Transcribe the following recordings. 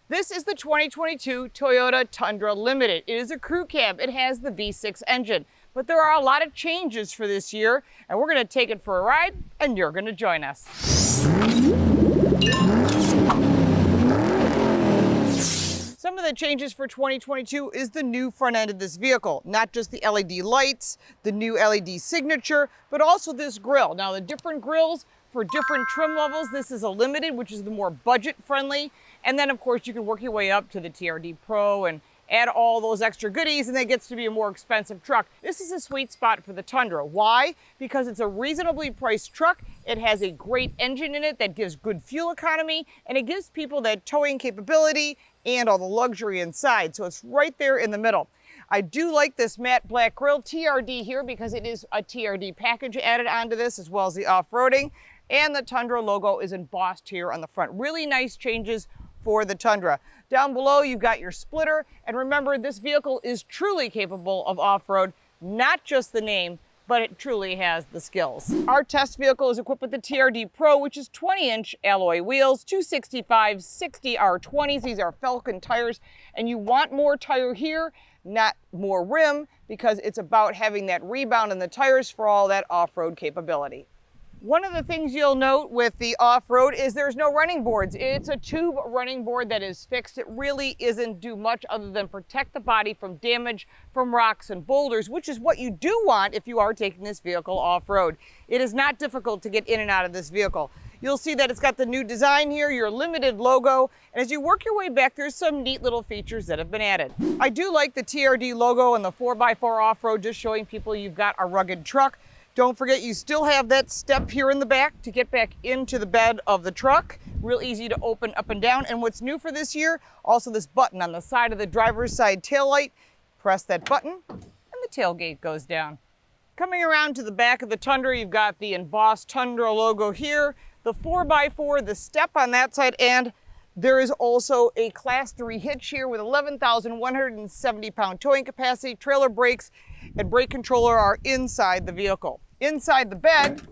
This is the 2022 Toyota Tundra Limited. It is a crew cab. It has the V6 engine, but there are a lot of changes for this year, and we're going to take it for a ride, and you're going to join us. Some of the changes for 2022 is the new front end of this vehicle, not just the LED lights, the new LED signature, but also this grille. Now the different grills for different trim levels. This is a Limited, which is the more budget friendly. And then of course you can work your way up to the TRD Pro and add all those extra goodies, and that gets to be a more expensive truck. This is a sweet spot for the Tundra. Why? Because it's a reasonably priced truck. It has a great engine in it that gives good fuel economy, and it gives people that towing capability and all the luxury inside. So it's right there in the middle. I do like this matte black grille, TRD here, because it is a TRD package added onto this, as well as the off-roading. And the Tundra logo is embossed here on the front. Really nice changes for the Tundra. Down below, you've got your splitter. And remember, this vehicle is truly capable of off-road, not just the name, but it truly has the skills. Our test vehicle is equipped with the TRD Pro, which is 20-inch alloy wheels, 265 60 R20s. These are Falcon tires, and you want more tire here, not more rim, because it's about having that rebound in the tires for all that off-road capability. One of the things you'll note with the off-road is there's no running boards. It's a tube running board that is fixed. It really isn't do much other than protect the body from damage from rocks and boulders, which is what you do want if you are taking this vehicle off-road. It is not difficult to get in and out of this vehicle. You'll see that it's got the new design here, your Limited logo, and as you work your way back, there's some neat little features that have been added. I do like the TRD logo and the 4x4 off-road, just showing people you've got a rugged truck. Don't forget, you still have that step here in the back to get back into the bed of the truck. Real easy to open up and down. And what's new for this year, also this button on the side of the driver's side taillight. Press that button and the tailgate goes down. Coming around to the back of the Tundra, you've got the embossed Tundra logo here, the 4x4, the step on that side, and there is also a Class 3 hitch here with 11,170 pound towing capacity. Trailer brakes and brake controller are inside the vehicle. Inside the bed,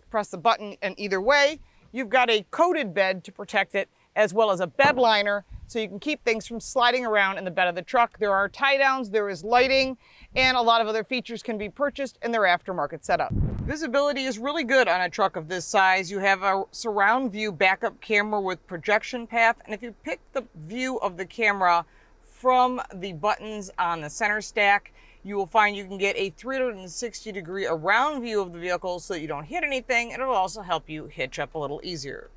press the button, and either way, you've got a coated bed to protect it, as well as a bed liner, so you can keep things from sliding around in the bed of the truck. There are tie downs, there is lighting, and a lot of other features can be purchased in their aftermarket setup. Visibility is really good on a truck of this size. You have a surround view backup camera with projection path, and if you pick the view of the camera from the buttons on the center stack, you will find you can get a 360-degree around view of the vehicle so that you don't hit anything, and it'll also help you hitch up a little easier.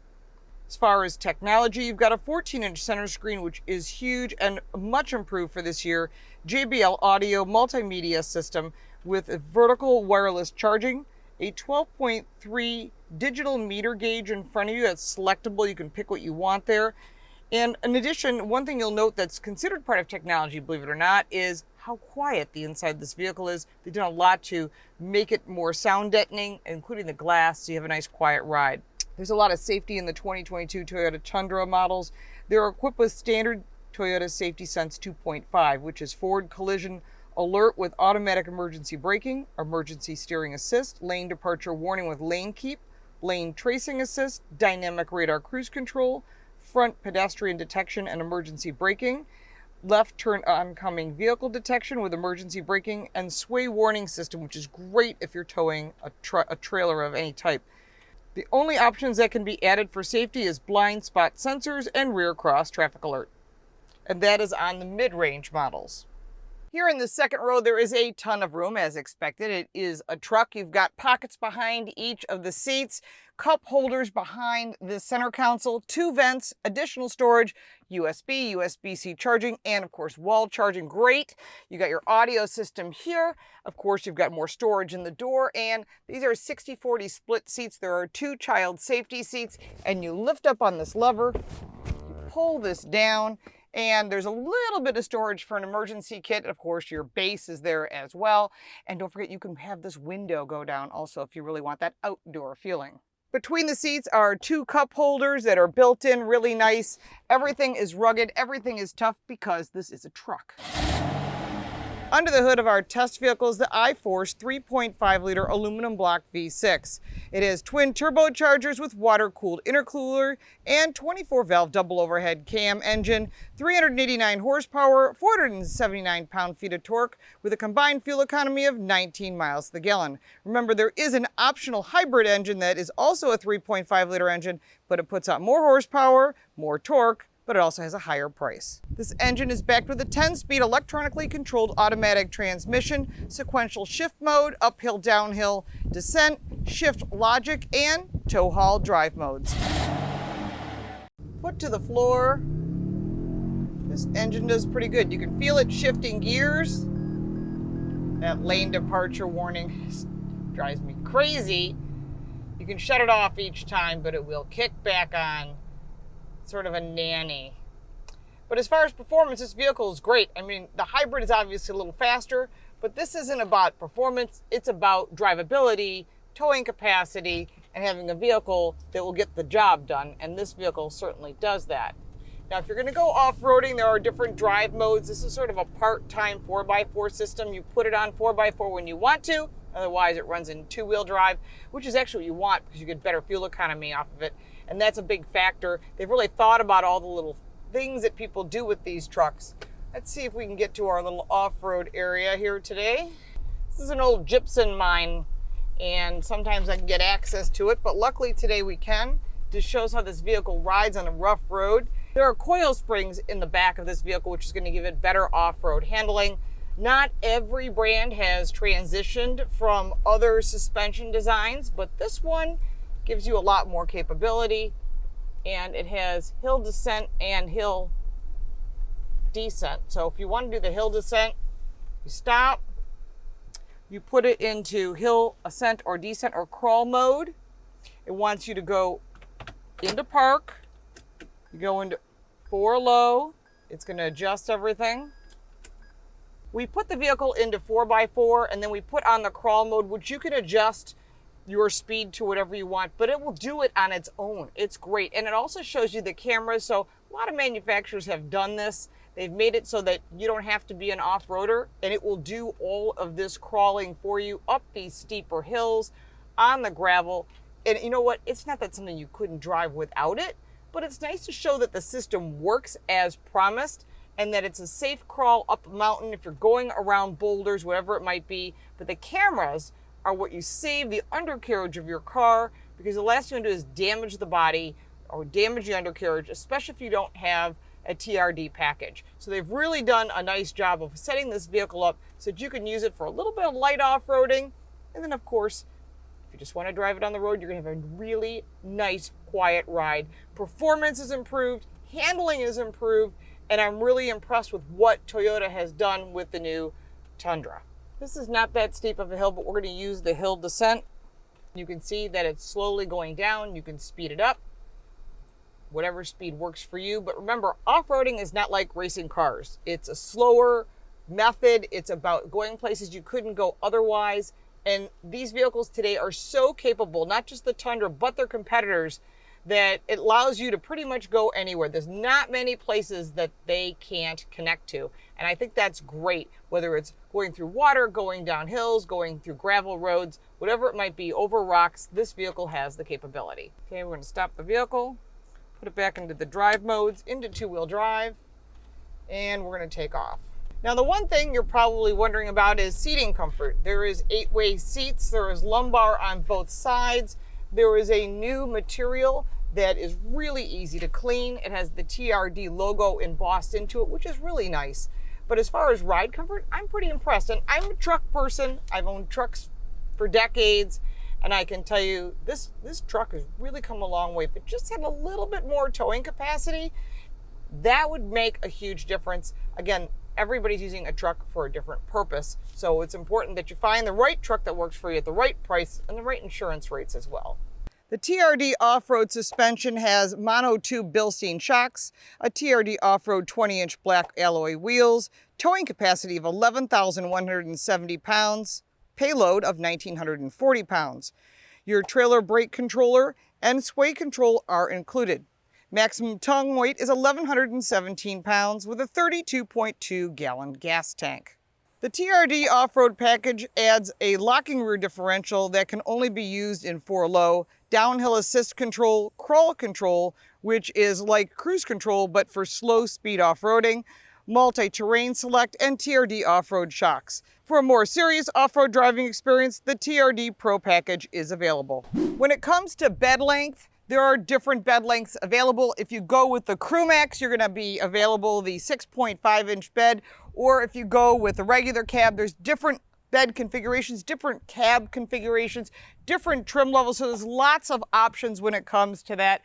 As far as technology, you've got a 14-inch center screen, which is huge and much improved for this year. JBL audio multimedia system with vertical wireless charging, a 12.3 digital meter gauge in front of you that's selectable. You can pick what you want there. And in addition, one thing you'll note that's considered part of technology, believe it or not, is how quiet the inside of this vehicle is. They've done a lot to make it more sound deadening, including the glass, so you have a nice quiet ride. There's a lot of safety in the 2022 Toyota Tundra models. They're equipped with standard Toyota Safety Sense 2.5, which is forward collision alert with automatic emergency braking, emergency steering assist, lane departure warning with lane keep, lane tracing assist, dynamic radar cruise control, front pedestrian detection and emergency braking, left turn oncoming vehicle detection with emergency braking, and sway warning system, which is great if you're towing a trailer of any type. The only options that can be added for safety is blind spot sensors and rear cross traffic alert. And that is on the mid-range models. Here in the second row, there is a ton of room as expected. It is a truck. You've got pockets behind each of the seats, cup holders behind the center console, 2 vents, additional storage, USB, USB-C charging, and of course wall charging. Great. You got your audio system here. Of course, you've got more storage in the door, and these are 60-40 split seats. There are 2 child safety seats, and you lift up on this lever, you pull this down, and there's a little bit of storage for an emergency kit. Of course, your base is there as well. And don't forget, you can have this window go down also if you really want that outdoor feeling. Between the seats are 2 cup holders that are built in, really nice. Everything is rugged, everything is tough because this is a truck. Under the hood of our test vehicle is the iForce 3.5-liter aluminum block V6. It has twin turbochargers with water-cooled intercooler and 24-valve double overhead cam engine, 389 horsepower, 479 pound-feet of torque with a combined fuel economy of 19 miles to the gallon. Remember, there is an optional hybrid engine that is also a 3.5-liter engine, but it puts out more horsepower, more torque, but it also has a higher price. This engine is backed with a 10-speed electronically controlled automatic transmission, sequential shift mode, uphill, downhill, descent, shift logic, and tow haul drive modes. Foot to the floor. This engine does pretty good. You can feel it shifting gears. That lane departure warning drives me crazy. You can shut it off each time, but it will kick back on. Sort of a nanny. But as far as performance, this vehicle is great. I mean, the hybrid is obviously a little faster, but this isn't about performance. It's about drivability, towing capacity, and having a vehicle that will get the job done. And this vehicle certainly does that. Now, if you're going to go off-roading, there are different drive modes. This is sort of a part-time 4x4 system. You put it on 4x4 when you want to. Otherwise, it runs in two-wheel drive, which is actually what you want because you get better fuel economy off of it. And that's a big factor. They've really thought about all the little things that people do with these trucks. Let's see if we can get to our little off-road area here today. This is an old gypsum mine, and sometimes I can get access to it, but luckily today we can. This shows how this vehicle rides on a rough road. There are coil springs in the back of this vehicle, which is going to give it better off-road handling. Not every brand has transitioned from other suspension designs, but this one gives you a lot more capability, and it has hill descent and hill descent. So if you want to do the hill descent, you stop, you put it into hill ascent or descent or crawl mode. It wants you to go into park, you go into 4 low, it's going to adjust everything. We put the vehicle into 4x4 and then we put on the crawl mode, which you can adjust your speed to whatever you want, but it will do it on its own. It's great. And it also shows you the cameras. So a lot of manufacturers have done this. They've made it so that you don't have to be an off-roader, and it will do all of this crawling for you up these steeper hills on the gravel. And you know what? It's not that something you couldn't drive without it, but it's nice to show that the system works as promised and that it's a safe crawl up a mountain if you're going around boulders, whatever it might be. But the cameras are what you save the undercarriage of your car, because the last thing you do is damage the body or damage the undercarriage, especially if you don't have a TRD package. So they've really done a nice job of setting this vehicle up so that you can use it for a little bit of light off-roading. And then of course, if you just want to drive it on the road, you're going to have a really nice, quiet ride. Performance is improved, handling is improved, and I'm really impressed with what Toyota has done with the new Tundra. This is not that steep of a hill, but we're going to use the hill descent. You can see that it's slowly going down. You can speed it up, whatever speed works for you. But remember, off-roading is not like racing cars. It's a slower method. It's about going places you couldn't go otherwise. And these vehicles today are so capable, not just the Tundra, but their competitors, that it allows you to pretty much go anywhere. There's not many places that they can't connect to. And I think that's great, whether it's going through water, going down hills, going through gravel roads, whatever it might be, over rocks, this vehicle has the capability. Okay, we're going to stop the vehicle, put it back into the drive modes, into two-wheel drive, and we're going to take off. Now, the one thing you're probably wondering about is seating comfort. There is 8-way seats, there is lumbar on both sides. There is a new material that is really easy to clean. It has the TRD logo embossed into it, which is really nice. But as far as ride comfort, I'm pretty impressed. And I'm a truck person. I've owned trucks for decades. And I can tell you, this truck has really come a long way. If it just had a little bit more towing capacity, that would make a huge difference. Again, everybody's using a truck for a different purpose. So it's important that you find the right truck that works for you at the right price and the right insurance rates as well. The TRD Off-Road suspension has monotube Bilstein shocks, a TRD Off-Road 20-inch black alloy wheels, towing capacity of 11,170 pounds, payload of 1,940 pounds. Your trailer brake controller and sway control are included. Maximum tongue weight is 1,117 pounds with a 32.2 gallon gas tank. The TRD Off-Road package adds a locking rear differential that can only be used in 4-low, downhill assist control, crawl control, which is like cruise control but for slow speed off-roading, multi-terrain select, and TRD off-road shocks. For a more serious off-road driving experience, the TRD Pro package is available. When it comes to bed length, there are different bed lengths available. If you go with the CrewMax, you're gonna be available the 6.5-inch bed, or if you go with the regular cab, there's different bed configurations, different cab configurations, different trim levels, so there's lots of options when it comes to that.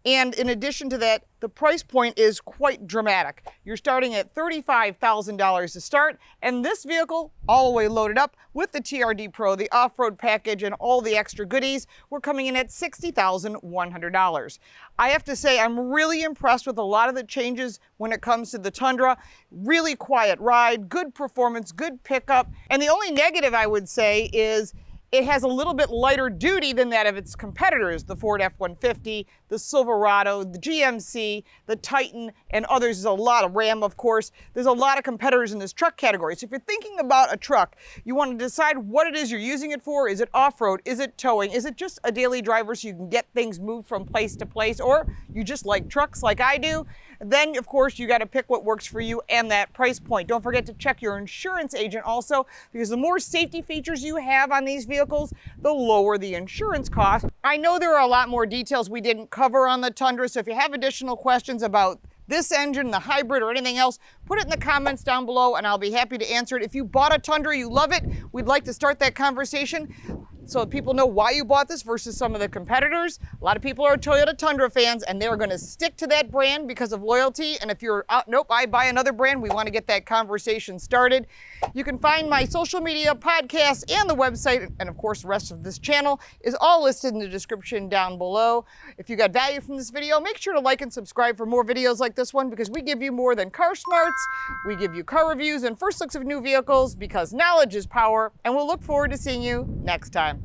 And in addition to that, the price point is quite dramatic. You're starting at $35,000 to start, and this vehicle, all the way loaded up with the TRD Pro, the off-road package, and all the extra goodies, we're coming in at $60,100. I have to say, I'm really impressed with a lot of the changes when it comes to the Tundra. Really quiet ride, good performance, good pickup, and the only negative I would say is it has a little bit lighter duty than that of its competitors, the Ford F-150, the Silverado, the GMC, the Titan, and others. There's a lot of Ram, of course. There's a lot of competitors in this truck category. So if you're thinking about a truck, you want to decide what it is you're using it for. Is it off-road? Is it towing? Is it just a daily driver so you can get things moved from place to place? Or you just like trucks like I do? Then, of course, you got to pick what works for you and that price point. Don't forget to check your insurance agent also, because the more safety features you have on these vehicles, the lower the insurance cost. I know there are a lot more details we didn't cover on the Tundra, so if you have additional questions about this engine, the hybrid, or anything else, put it in the comments down below and I'll be happy to answer it. If you bought a Tundra, you love it, we'd like to start that conversation so that people know why you bought this versus some of the competitors. A lot of people are Toyota Tundra fans and they're gonna stick to that brand because of loyalty. And if you're, nope, I buy another brand, we wanna get that conversation started. You can find my social media, podcasts, and the website, and of course the rest of this channel is all listed in the description down below. If you got value from this video, make sure to like and subscribe for more videos like this one, because we give you more than car smarts. We give you car reviews and first looks of new vehicles, because knowledge is power, and we'll look forward to seeing you next time.